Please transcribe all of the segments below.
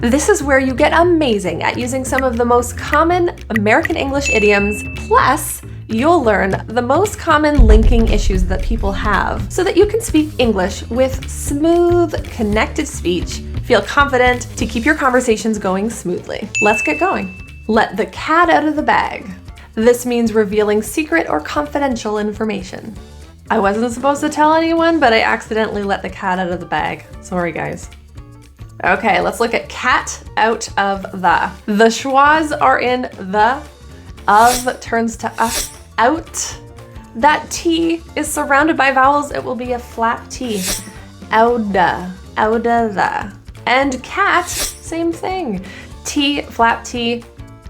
This is where you get amazing at using some of the most common American English idioms, plus you'll learn the most common linking issues that people have so that you can speak English with smooth, connected speech, feel confident to keep your conversations going smoothly. Let's get going. Let the cat out of the bag. This means revealing secret or confidential information. I wasn't supposed to tell anyone, but I accidentally let the cat out of the bag. Sorry, guys. Okay, let's look at cat out of the. The schwas are in the, of turns to out. That T is surrounded by vowels. It will be a flat T. Ouda, the. And cat, same thing. T, flat T,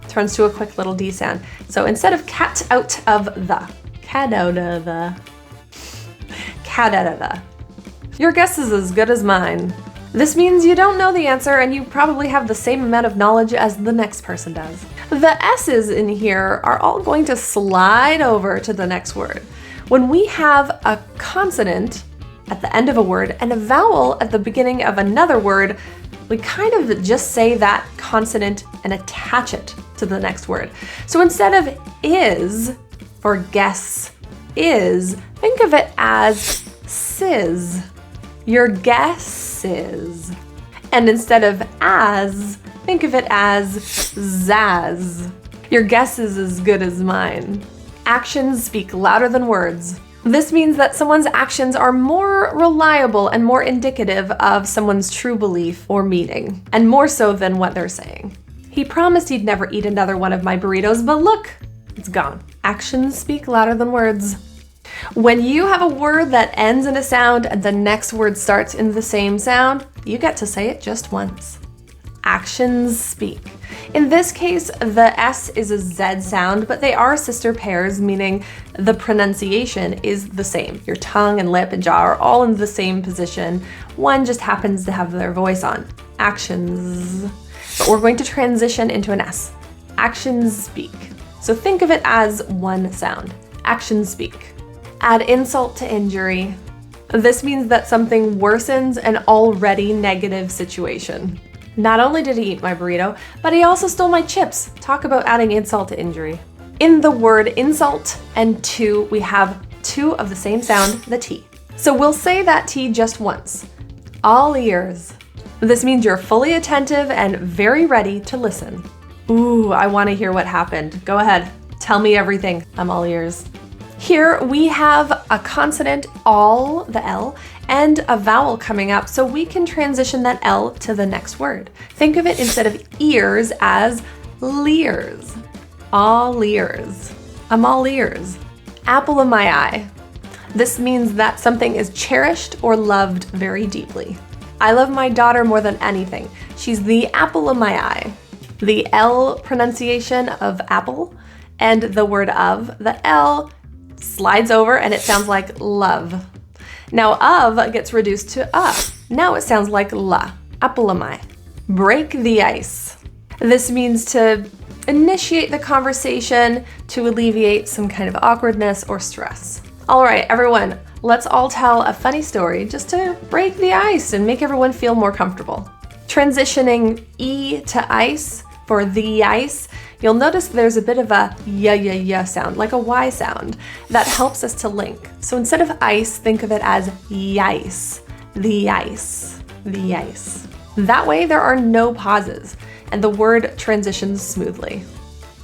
turns to a quick little D sound. So instead of cat out of the, cat out of the, cat out of the. Your guess is as good as mine. This means you don't know the answer and you probably have the same amount of knowledge as the next person does. The S's in here are all going to slide over to the next word. When we have a consonant at the end of a word and a vowel at the beginning of another word, we kind of just say that consonant and attach it to the next word. So instead of is, for guess is, think of it as sizz. Your guess is. And instead of as, think of it as zazz. Your guess is as good as mine. Actions speak louder than words. This means that someone's actions are more reliable and more indicative of someone's true belief or meaning, and more so than what they're saying. He promised he'd never eat another one of my burritos, but look, it's gone. Actions speak louder than words. When you have a word that ends in a sound and the next word starts in the same sound, you get to say it just once. Actions speak. In this case, the S is a Z sound, but they are sister pairs, meaning the pronunciation is the same. Your tongue and lip and jaw are all in the same position. One just happens to have their voice on. Actions. But we're going to transition into an S. Actions speak. So think of it as one sound. Actions speak. Add insult to injury. This means that something worsens an already negative situation. Not only did he eat my burrito, but he also stole my chips. Talk about adding insult to injury. In the word insult and to, we have two of the same sound, the T. So we'll say that T just once. All ears. This means you're fully attentive and very ready to listen. Ooh, I want to hear what happened. Go ahead. Tell me everything. I'm all ears. Here we have a consonant, all, the L, and a vowel coming up, so we can transition that L to the next word. Think of it instead of ears as leers. All ears. I'm all ears. Apple of my eye. This means that something is cherished or loved very deeply. I love my daughter more than anything. She's the apple of my eye. The L pronunciation of apple and the word of, the L, slides over and it sounds like love. Now of gets reduced to Now it sounds like la, apple of my. Break the ice. This means to initiate the conversation to alleviate some kind of awkwardness or stress. All right, everyone, let's all tell a funny story just to break the ice and make everyone feel more comfortable. Transitioning E to ice for the ice, you'll notice there's a bit of a yeah sound, like a Y sound, that helps us to link. So instead of ice, think of it as yice, the ice, the ice. That way there are no pauses and the word transitions smoothly.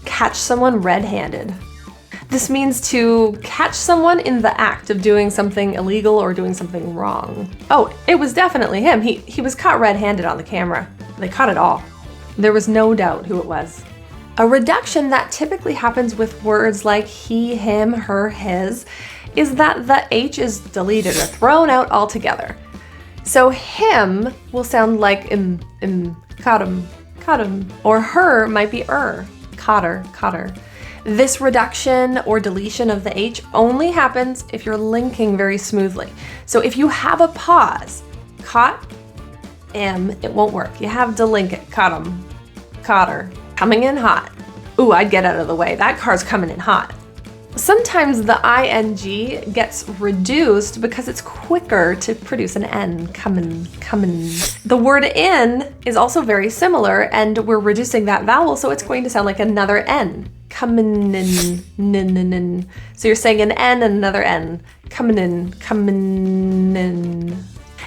Catch someone red-handed. This means to catch someone in the act of doing something illegal or doing something wrong. Oh, it was definitely him. He was caught red-handed on the camera. They caught it all. There was no doubt who it was. A reduction that typically happens with words like he, him, her, his, is that the H is deleted or thrown out altogether. So him will sound like caught him, or her might be caught her. This reduction or deletion of the H only happens if you're linking very smoothly. So if you have a pause, caught, it won't work. You have to link it. Caught him, caught her, coming in hot. Ooh, I'd get out of the way. That car's coming in hot. Sometimes the ing gets reduced because it's quicker to produce an N. Comin. The word in is also very similar, and we're reducing that vowel, so it's going to sound like another N. Comin. So you're saying an N and another N. Comin.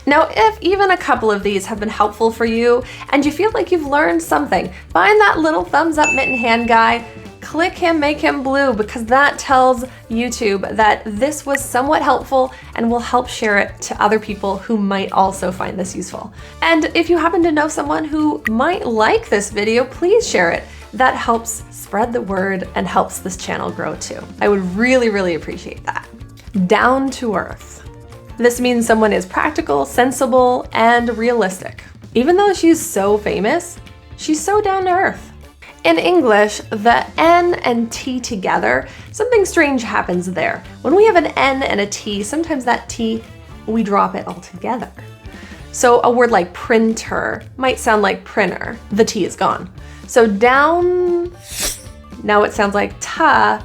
Now, if even a couple of these have been helpful for you and you feel like you've learned something, find that little thumbs up mitten hand guy, click him, make him blue, because that tells YouTube that this was somewhat helpful and will help share it to other people who might also find this useful. And if you happen to know someone who might like this video, please share it. That helps spread the word and helps this channel grow too. I would really, really appreciate that. Down to earth. This means someone is practical, sensible, and realistic. Even though she's so famous, she's so down to earth. In English, the N and T together, something strange happens there. When we have an N and a T, sometimes that T, we drop it altogether. So a word like printer might sound like printer. The T is gone. So down, now it sounds like ta.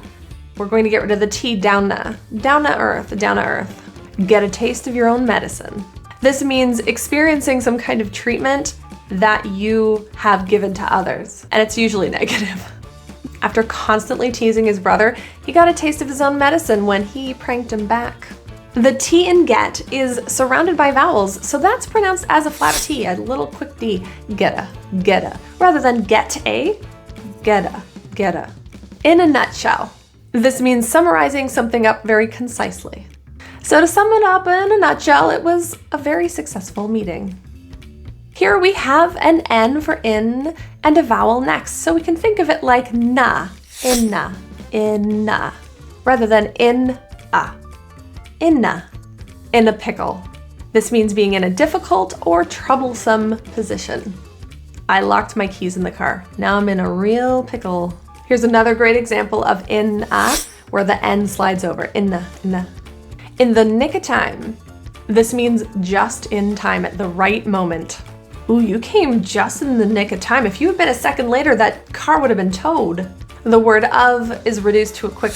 We're going to get rid of the T, down to earth, down to earth. Get a taste of your own medicine. This means experiencing some kind of treatment that you have given to others, and it's usually negative. After constantly teasing his brother, he got a taste of his own medicine when he pranked him back. The T in get is surrounded by vowels, so that's pronounced as a flat T, a little quick D. Getta, rather than get a, getta. In a nutshell, this means summarizing something up very concisely. So to sum it up in a nutshell, it was a very successful meeting. Here we have an N for in and a vowel next, so we can think of it like na, inna, rather than in-a. Inna, in a pickle. This means being in a difficult or troublesome position. I locked my keys in the car. Now I'm in a real pickle. Here's another great example of in-a, where the N slides over, inna. In the nick of time. This means just in time, at the right moment. Ooh, you came just in the nick of time. If you had been a second later, that car would have been towed. The word of is reduced to a quick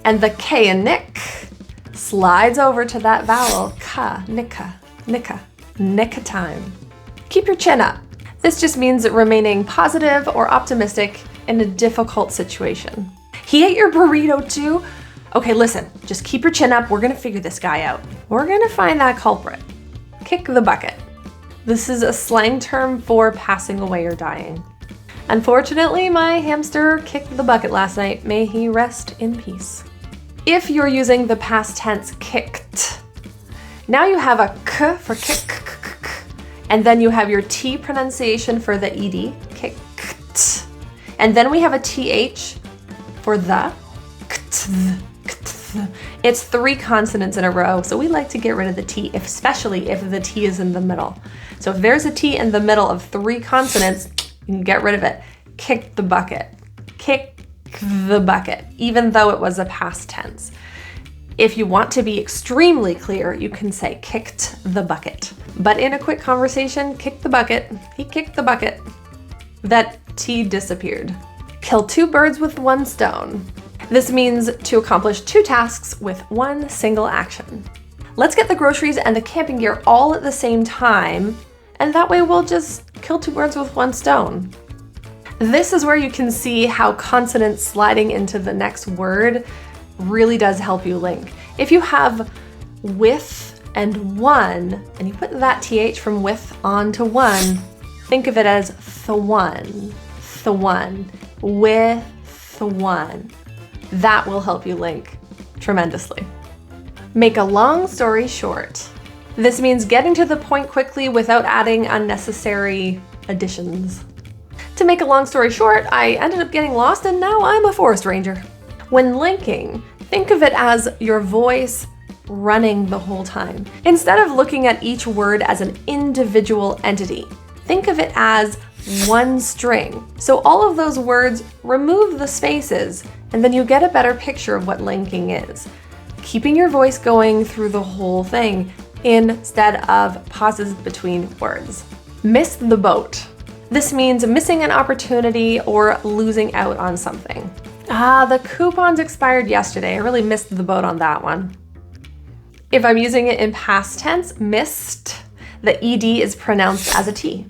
and the K in nick slides over to that vowel, ka, nicka, nick of time. Keep your chin up. This just means remaining positive or optimistic in a difficult situation. He ate your burrito too? Okay, listen, just keep your chin up. We're gonna figure this guy out. We're gonna find that culprit. Kick the bucket. This is a slang term for passing away or dying. Unfortunately, my hamster kicked the bucket last night. May he rest in peace. If you're using the past tense kicked, now you have a k for kick, and then you have your T pronunciation for the ed, kicked. And then we have a th for the, it's 3 consonants in a row, so we like to get rid of the T, especially if the T is in the middle. So if there's a T in the middle of 3 consonants, you can get rid of it. Kick the bucket. Kick the bucket, even though it was a past tense. If you want to be extremely clear, you can say kicked the bucket. But in a quick conversation, kick the bucket. He kicked the bucket. That T disappeared. Kill 2 birds with 1 stone. This means to accomplish 2 tasks with 1 single action. Let's get the groceries and the camping gear all at the same time, and that way we'll just kill 2 birds with 1 stone. This is where you can see how consonants sliding into the next word really does help you link. If you have with and one, and you put that th from with onto one, think of it as the one, with the one. That will help you link tremendously. Make a long story short. This means getting to the point quickly without adding unnecessary additions. To make a long story short, I ended up getting lost and now I'm a forest ranger. When linking, think of it as your voice running the whole time. Instead of looking at each word as an individual entity, think of it as one string. So all of those words, remove the spaces, and then you get a better picture of what linking is. Keeping your voice going through the whole thing instead of pauses between words. Miss the boat. This means missing an opportunity or losing out on something. Ah, the coupons expired yesterday. I really missed the boat on that one. If I'm using it in past tense, missed, the ED is pronounced as a T.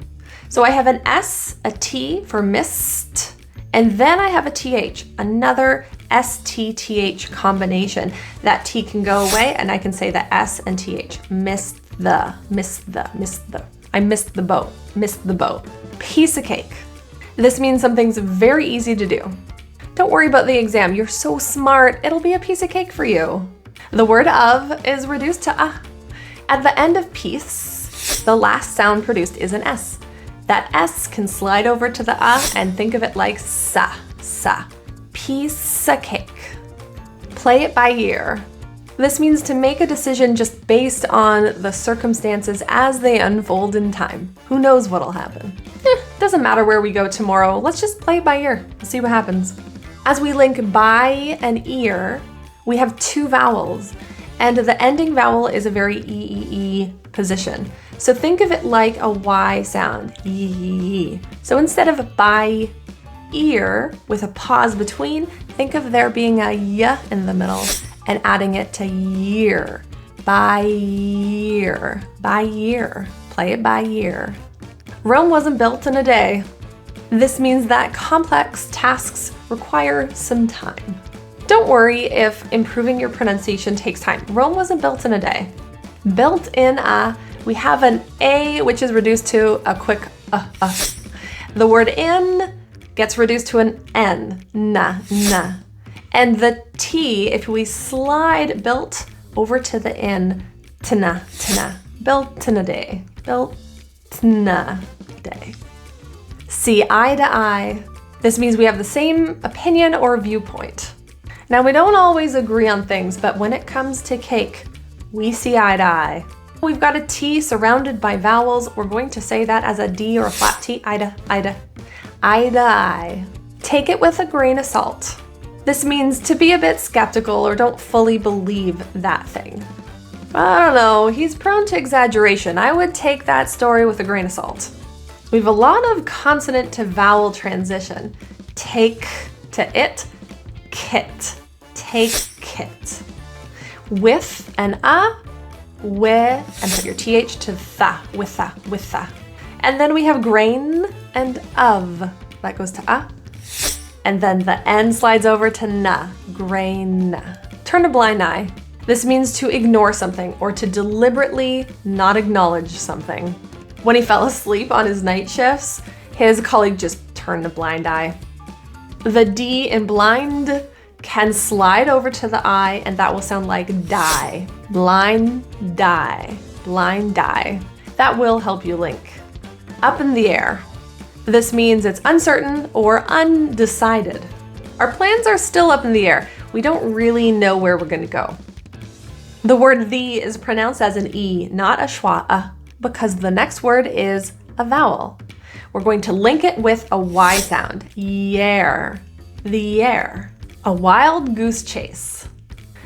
So I have an S, a T for missed, and then I have a TH, another STTH combination. That T can go away and I can say the S and TH. Missed the. I missed the boat. Piece of cake. This means something's very easy to do. Don't worry about the exam. You're so smart. It'll be a piece of cake for you. The word of is reduced to a. At the end of piece, the last sound produced is an S. That S can slide over to the a and think of it like sa. Piece of cake. Play it by ear. This means to make a decision just based on the circumstances as they unfold in time. Who knows what'll happen? Doesn't matter where we go tomorrow. Let's just play it by ear and see what happens. As we link by and ear, we have two vowels, and the ending vowel is a very E position. So think of it like a Y sound, yee. So instead of by ear with a pause between, think of there being a y in the middle and adding it to year. By year. Play it by ear. Rome wasn't built in a day. This means that complex tasks require some time. Don't worry if improving your pronunciation takes time. Rome wasn't built in a day. Built in a, we have an A which is reduced to a quick The word in gets reduced to an N, na. And the T, if we slide built over to the N, tna. Built in a day. See eye to eye. This means we have the same opinion or viewpoint. Now, we don't always agree on things, but when it comes to cake, we see eye to eye. We've got a T surrounded by vowels. We're going to say that as a D or a flat T, eye to eye. Take it with a grain of salt. This means to be a bit skeptical or don't fully believe that thing. I don't know, he's prone to exaggeration. I would take that story with a grain of salt. We have a lot of consonant to vowel transition. Take to it, kit. Take kit. With and a, with, and put your TH to tha, with tha. And then we have grain and of. That goes to a. And then the N slides over to na, grain. Turn a blind eye. This means to ignore something or to deliberately not acknowledge something. When he fell asleep on his night shifts, his colleague just turned a blind eye. The D in blind can slide over to the I, and that will sound like die. Blind die. That will help you link. Up in the air. This means it's uncertain or undecided. Our plans are still up in the air. We don't really know where we're going to go. The word the is pronounced as an E, not a schwa, because the next word is a vowel. We're going to link it with a Y sound. Year. The year. A wild goose chase.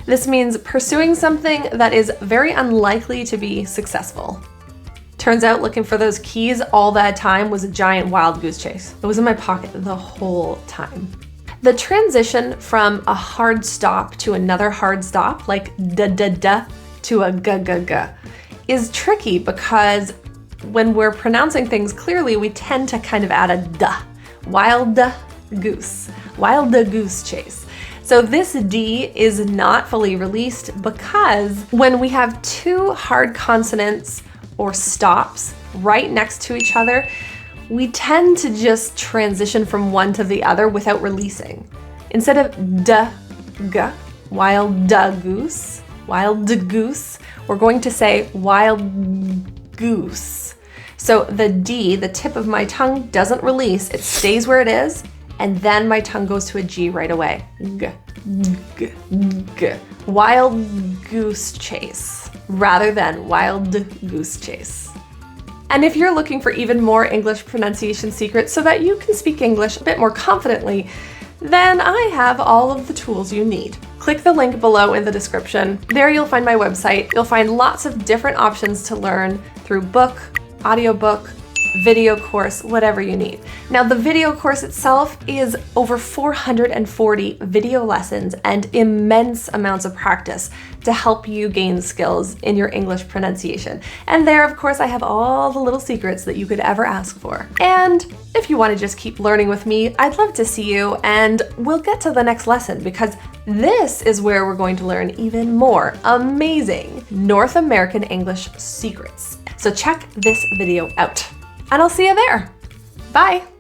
This means pursuing something that is very unlikely to be successful. Turns out looking for those keys all that time was a giant wild goose chase. It was in my pocket the whole time. The transition from a hard stop to another hard stop, like da to a g, is tricky because when we're pronouncing things clearly, we tend to kind of add a duh. Wild goose chase. So this D is not fully released because when we have two hard consonants or stops right next to each other, we tend to just transition from one to the other without releasing. Instead of g, wild goose, we're going to say wild goose. So the D, the tip of my tongue, doesn't release, it stays where it is, and then my tongue goes to a G right away. G. Wild goose chase, rather than wild goose chase. And if you're looking for even more English pronunciation secrets so that you can speak English a bit more confidently, then I have all of the tools you need. Click the link below in the description. There you'll find my website. You'll find lots of different options to learn through book, audiobook, video course, whatever you need. Now, the video course itself is over 440 video lessons and immense amounts of practice to help you gain skills in your English pronunciation. And there, of course, I have all the little secrets that you could ever ask for. And if you want to just keep learning with me, I'd love to see you, and we'll get to the next lesson because this is where we're going to learn even more amazing North American English secrets. So check this video out, and I'll see you there. Bye.